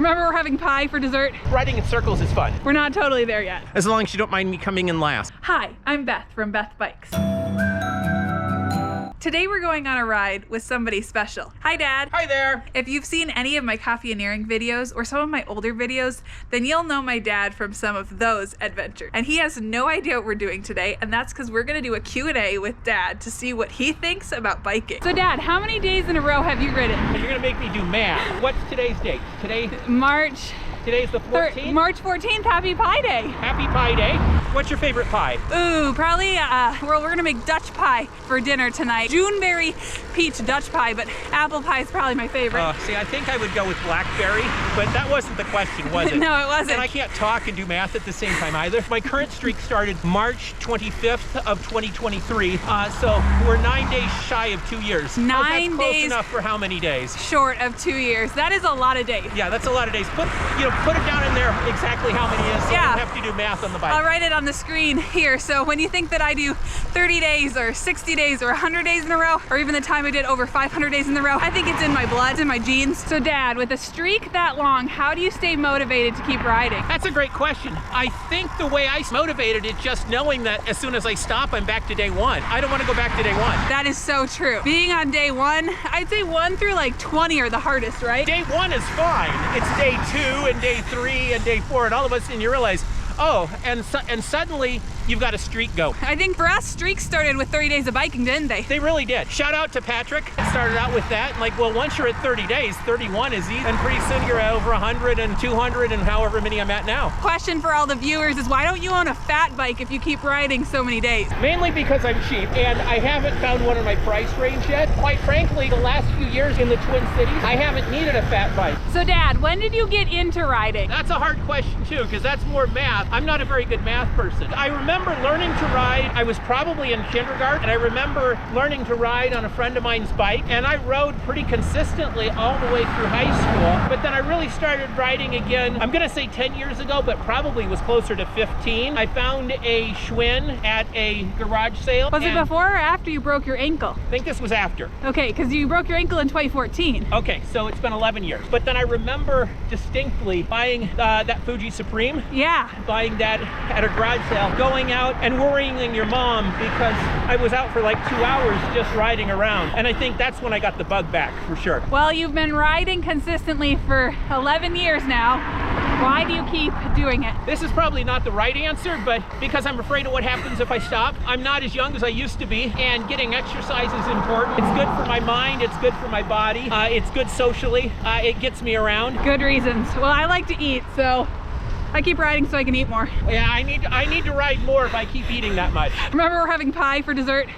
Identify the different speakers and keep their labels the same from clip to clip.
Speaker 1: Remember, we're having pie for dessert?
Speaker 2: Riding in circles is fun.
Speaker 1: We're not totally there yet.
Speaker 2: As long as you don't mind me coming in last.
Speaker 1: Hi, I'm Beth from Beth Bikes. Today we're going on a ride with somebody special. Hi, Dad.
Speaker 2: Hi there.
Speaker 1: If you've seen any of my coffee-eneering videos or some of my older videos, then you'll know my dad from some of those adventures. And he has no idea what we're doing today, and that's because we're gonna do a Q&A with Dad to see what he thinks about biking. So Dad, how many days in a row have you ridden?
Speaker 2: You're gonna make me do math. What's today's date? Today's the 14th?
Speaker 1: March 14th, Happy Pie Day.
Speaker 2: Happy Pie Day. What's your favorite pie?
Speaker 1: Ooh, probably, well, we're gonna make Dutch pie for dinner tonight. Juneberry peach Dutch pie, but apple pie is probably my favorite.
Speaker 2: See, I think I would go with blackberry, but that wasn't the question, was it?
Speaker 1: No, it wasn't.
Speaker 2: And I can't talk and do math at the same time either. My current streak started March 25th of 2023, so we're 9 days shy of 2 years.
Speaker 1: 9
Speaker 2: Close
Speaker 1: days
Speaker 2: enough for how many days?
Speaker 1: short of 2 years. That is a lot of days.
Speaker 2: Yeah, that's a lot of days. Put it down in there exactly how many is, so
Speaker 1: Yeah.
Speaker 2: I don't have to do math on the bike.
Speaker 1: I'll write it on the screen here. So when you think that I do 30 days or 60 days or 100 days in a row, or even the time I did over 500 days in a row, I think it's in my blood, it's in my genes. So Dad, with a streak that long, how do you stay motivated to keep riding?
Speaker 2: That's a great question. I think the way I motivated it, just knowing that as soon as I stop, I'm back to day one. I don't want to go back to day one.
Speaker 1: That is so true. Being on day one, I'd say 1 through like 20 are the hardest, right?
Speaker 2: Day one is fine. It's day 2 and day 3 and day 4 and all of a sudden you realize, oh, and suddenly you've got a streak go.
Speaker 1: I think for us, streaks started with 30 days of biking, didn't they?
Speaker 2: They really did. Shout out to Patrick. Started out with that. And like, well, once you're at 30 days, 31 is easy. And pretty soon you're over 100 and 200 and however many I'm at now.
Speaker 1: Question for all the viewers is, why don't you own a fat bike if you keep riding so many days?
Speaker 2: Mainly because I'm cheap and I haven't found one in my price range yet. Quite frankly, the last few years in the Twin Cities, I haven't needed a fat bike.
Speaker 1: So Dad, when did you get into riding?
Speaker 2: That's a hard question too, because that's more math. I'm not a very good math person. I remember learning to ride, I was probably in kindergarten, and I remember learning to ride on a friend of mine's bike, and I rode pretty consistently all the way through high school. But then I really started riding again, I'm gonna say 10 years ago, but probably was closer to 15. I found a Schwinn at a garage sale.
Speaker 1: Was it before or after you broke your ankle?
Speaker 2: I think this was after.
Speaker 1: Okay, because you broke your ankle in 2014.
Speaker 2: Okay, so it's been 11 years. But then I remember distinctly buying that Fuji Supreme.
Speaker 1: Yeah.
Speaker 2: Buying that at a garage sale, going out and worrying your mom because I was out for like 2 hours just riding around. And I think that's when I got the bug back for sure.
Speaker 1: Well, you've been riding consistently for 11 years now. Why do you keep doing it?
Speaker 2: This is probably not the right answer, but because I'm afraid of what happens if I stop. I'm not as young as I used to be, and getting exercise is important. It's good for my mind, it's good for my body, it's good socially, it gets me around.
Speaker 1: Good reasons. Well, I like to eat, so I keep riding so I can eat more.
Speaker 2: Yeah, I need to ride more if I keep eating that much.
Speaker 1: Remember, we're having pie for dessert?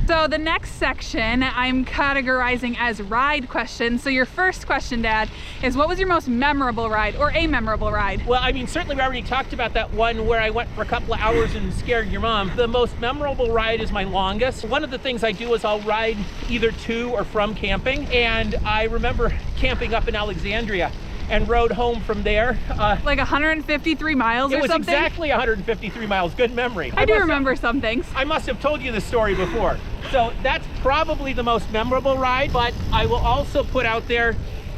Speaker 1: So the next section I'm categorizing as ride questions. So your first question, Dad, is what was your most memorable ride, or a memorable ride?
Speaker 2: Well, I mean, certainly we already talked about that one where I went for a couple of hours and scared your mom. The most memorable ride is my longest. One of the things I do is I'll ride either to or from camping. And I remember camping up in Alexandria and rode home from there.
Speaker 1: Like 153 miles or something?
Speaker 2: It was exactly 153 miles. Good memory.
Speaker 1: I do remember some things.
Speaker 2: I must have told you this story before. So that's probably the most memorable ride, but I will also put out there,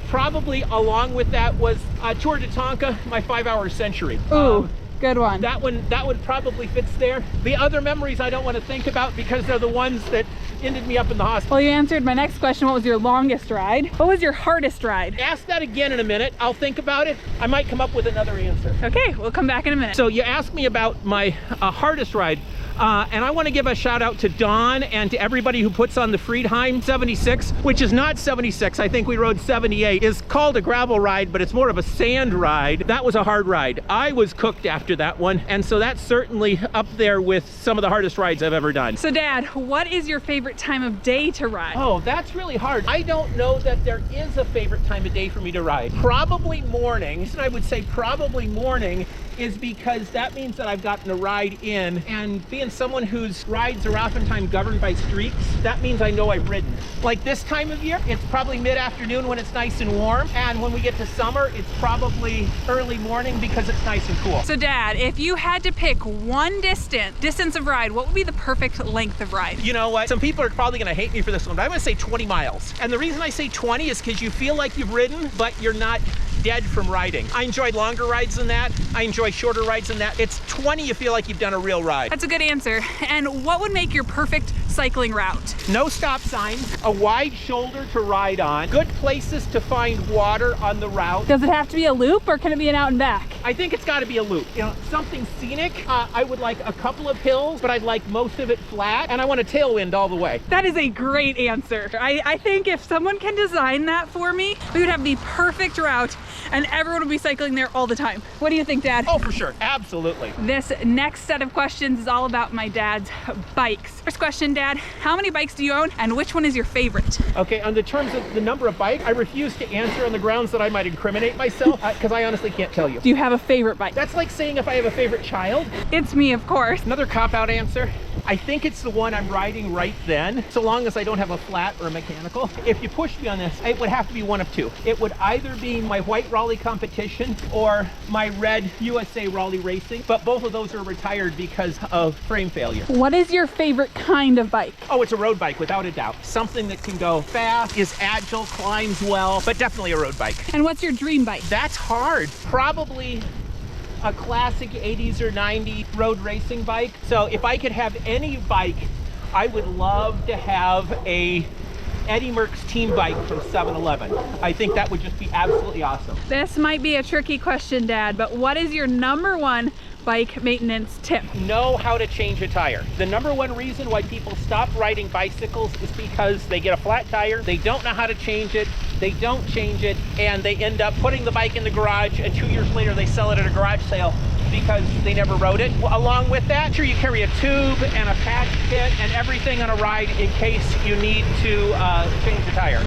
Speaker 2: probably along with that was Tour de Tonka, my 5-hour century.
Speaker 1: Ooh, good one.
Speaker 2: That would probably fits there. The other memories I don't want to think about because they're the ones that ended me up in the hospital.
Speaker 1: Well, you answered my next question. What was your longest ride? What was your hardest ride?
Speaker 2: Ask that again in a minute. I'll think about it. I might come up with another answer.
Speaker 1: Okay, we'll come back in a minute.
Speaker 2: So you asked me about my hardest ride. And I want to give a shout out to Don and to everybody who puts on the Friedheim 76, which is not 76. I think we rode 78. It's called a gravel ride, but it's more of a sand ride. That was a hard ride. I was cooked after that one. And so that's certainly up there with some of the hardest rides I've ever done.
Speaker 1: So Dad, what is your favorite time of day to ride?
Speaker 2: Oh, that's really hard. I don't know that there is a favorite time of day for me to ride. Probably mornings, and I would say probably morning is because that means that I've gotten a ride in, and being someone whose rides are oftentimes governed by streaks, that means I know I've ridden. Like this time of year, it's probably mid-afternoon when it's nice and warm, and when we get to summer, it's probably early morning because it's nice and cool.
Speaker 1: So Dad, if you had to pick one distance of ride, what would be the perfect length of ride?
Speaker 2: You know what? Some people are probably gonna hate me for this one, but I'm gonna say 20 miles. And the reason I say 20 is because you feel like you've ridden, but you're not dead from riding. I enjoy longer rides than that. I enjoy shorter rides than that. It's 20, you feel like you've done a real ride.
Speaker 1: That's a good answer. And what would make your perfect cycling route?
Speaker 2: No stop signs, a wide shoulder to ride on, good places to find water on the route.
Speaker 1: Does it have to be a loop or can it be an out and back?
Speaker 2: I think it's gotta be a loop. You know, something scenic. I would like a couple of hills, but I'd like most of it flat, and I want a tailwind all the way.
Speaker 1: That is a great answer. I think if someone can design that for me, we would have the perfect route and everyone would be cycling there all the time. What do you think, Dad?
Speaker 2: Oh, for sure, absolutely.
Speaker 1: This next set of questions is all about my dad's bikes. First question, Dad, how many bikes do you own and which one is your favorite?
Speaker 2: Okay, on the terms of the number of bikes, I refuse to answer on the grounds that I might incriminate myself, because I honestly can't tell you.
Speaker 1: Do you have a favorite bike?
Speaker 2: That's like saying if I have a favorite child.
Speaker 1: It's me, of course.
Speaker 2: Another cop-out answer. I think it's the one I'm riding right then, so long as I don't have a flat or a mechanical. If you push me on this, it would have to be one of two. It would either be my white Raleigh competition or my red USA Raleigh Racing, but both of those are retired because of frame failure.
Speaker 1: What is your favorite kind of bike?
Speaker 2: Oh, it's a road bike, without a doubt. Something that can go fast, is agile, climbs well, but definitely a road bike.
Speaker 1: And what's your dream bike?
Speaker 2: That's hard. Probably a classic 80s or 90s road racing bike. So if I could have any bike, I would love to have a Eddie Merckx team bike from 7-Eleven. I think that would just be absolutely awesome.
Speaker 1: This might be a tricky question, Dad, but what is your #1 bike maintenance tip?
Speaker 2: Know how to change a tire. The #1 reason why people stop riding bicycles is because they get a flat tire, they don't know how to change it, they don't change it, and they end up putting the bike in the garage, and 2 years later they sell it at a garage sale because they never rode it. Along with that, sure, you carry a tube and a patch kit and everything on a ride in case you need to change the tire.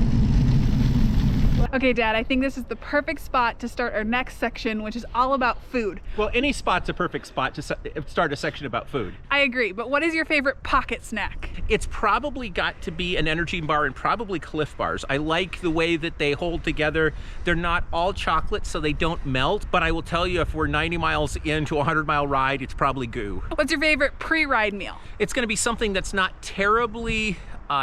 Speaker 1: Okay, Dad, I think this is the perfect spot to start our next section, which is all about food.
Speaker 2: Well, any spot's a perfect spot to start a section about food.
Speaker 1: I agree, but what is your favorite pocket snack?
Speaker 2: It's probably got to be an energy bar and probably Cliff Bars. I like the way that they hold together. They're not all chocolate, so they don't melt, but I will tell you, if we're 90 miles into a 100-mile ride, it's probably goo.
Speaker 1: What's your favorite pre-ride meal?
Speaker 2: It's gonna be something that's not terribly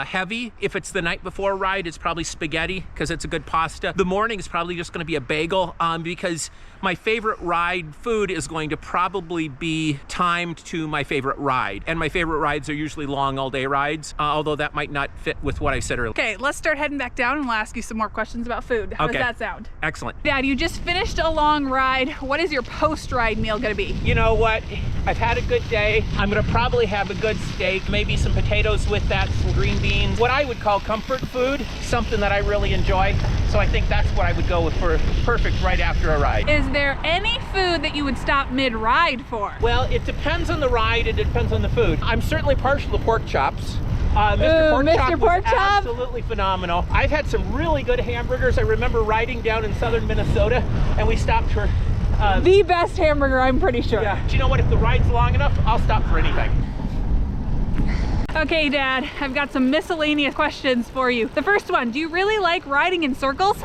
Speaker 2: heavy. If it's the night before a ride, it's probably spaghetti because it's a good pasta. The morning is probably just going to be a bagel because my favorite ride food is going to probably be timed to my favorite ride. And my favorite rides are usually long all-day rides, although that might not fit with what I said earlier.
Speaker 1: Okay, let's start heading back down and we'll ask you some more questions about food. How does that sound?
Speaker 2: Excellent.
Speaker 1: Dad, you just finished a long ride. What is your post-ride meal going to be?
Speaker 2: You know what? I've had a good day. I'm going to probably have a good steak, maybe some potatoes with that, some green beans, what I would call comfort food, something that I really enjoy. So I think that's what I would go with for perfect right after a ride.
Speaker 1: Is there any food that you would stop mid-ride for?
Speaker 2: Well, it depends on the ride, it depends on the food. I'm certainly partial to pork chops. Mr. Pork Chop was absolutely phenomenal. I've had some really good hamburgers. I remember riding down in southern Minnesota and we stopped for
Speaker 1: the best hamburger, I'm pretty sure.
Speaker 2: Yeah. Do you know what? If the ride's long enough, I'll stop for anything.
Speaker 1: Okay, Dad, I've got some miscellaneous questions for you. The first one, do you really like riding in circles?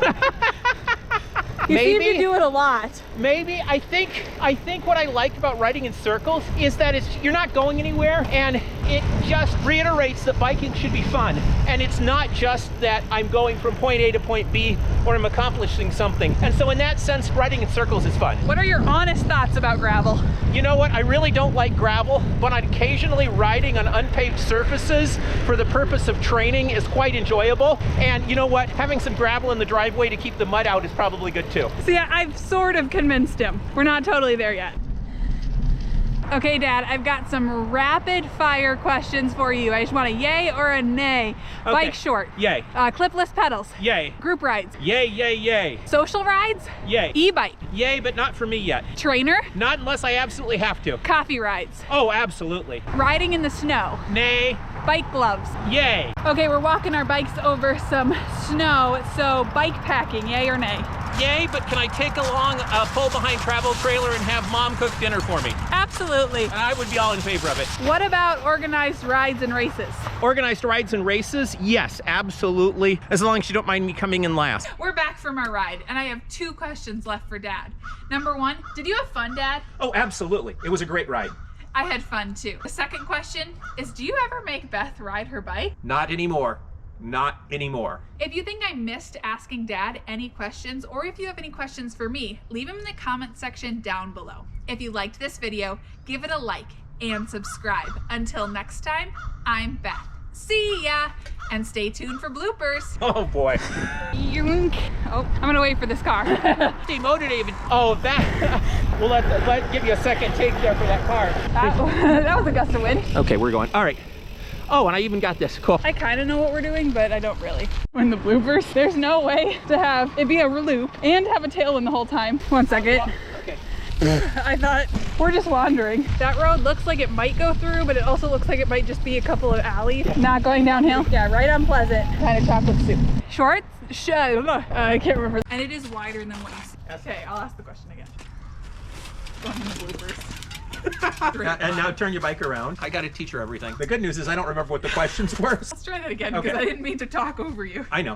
Speaker 1: You seem to do it a lot.
Speaker 2: Maybe. I think what I like about riding in circles is that you're not going anywhere, and it just reiterates that biking should be fun. And it's not just that I'm going from point A to point B or I'm accomplishing something. And so in that sense, riding in circles is fun.
Speaker 1: What are your honest thoughts about gravel?
Speaker 2: You know what? I really don't like gravel, but occasionally riding on unpaved surfaces for the purpose of training is quite enjoyable. And you know what? Having some gravel in the driveway to keep the mud out is probably good too.
Speaker 1: So yeah, I've sort of convinced him. We're not totally there yet. Okay, Dad, I've got some rapid fire questions for you. I just want a yay or a nay.
Speaker 2: Okay.
Speaker 1: Bike short.
Speaker 2: Yay.
Speaker 1: Clipless pedals.
Speaker 2: Yay.
Speaker 1: Group rides.
Speaker 2: Yay, yay, yay.
Speaker 1: Social rides.
Speaker 2: Yay.
Speaker 1: E-bike.
Speaker 2: Yay, but not for me yet.
Speaker 1: Trainer.
Speaker 2: Not unless I absolutely have to.
Speaker 1: Coffee rides.
Speaker 2: Oh, absolutely.
Speaker 1: Riding in the snow.
Speaker 2: Nay.
Speaker 1: Bike gloves.
Speaker 2: Yay.
Speaker 1: Okay, we're walking our bikes over some snow, so bike packing, yay or nay?
Speaker 2: yay, but can I take along a pull-behind travel trailer and have mom cook dinner for me?
Speaker 1: Absolutely.
Speaker 2: And I would be all in favor of it.
Speaker 1: What about organized rides and races?
Speaker 2: Organized rides and races? Yes, absolutely. As long as you don't mind me coming in last.
Speaker 1: We're back from our ride, and I have 2 questions left for Dad. Number 1, did you have fun, Dad?
Speaker 2: Oh, absolutely. It was a great ride.
Speaker 1: I had fun too. The second question is, do you ever make Beth ride her bike?
Speaker 2: Not anymore. Not anymore.
Speaker 1: If you think I missed asking Dad any questions, or if you have any questions for me, leave them in the comment section down below. If you liked this video, give it a like and subscribe. Until next time, I'm Beth. See ya! And stay tuned for bloopers.
Speaker 2: Oh boy.
Speaker 1: Yoink. Oh, I'm gonna wait for this car.
Speaker 2: Stay motivated. Oh, that. We'll let give you a second take there for that car.
Speaker 1: That was a gust of wind.
Speaker 2: Okay, we're going. All right. Oh, and I even got this. Cool.
Speaker 1: I kind of know what we're doing, but I don't really. In the bloopers, there's no way to have it be a loop and have a tailwind the whole time. 1 second.
Speaker 2: Okay.
Speaker 1: I thought we're just wandering. That road looks like it might go through, but it also looks like it might just be a couple of alleys. Not going downhill. Yeah, right on Pleasant. Kind of chocolate soup. Shorts? I can't remember. And it is wider than what you see. Okay, I'll ask the question again. Going in the bloopers.
Speaker 2: And now turn your bike around. I got to teach her everything. The good news is I don't remember what the questions were.
Speaker 1: Let's try that again because I didn't mean to talk over you.
Speaker 2: I know.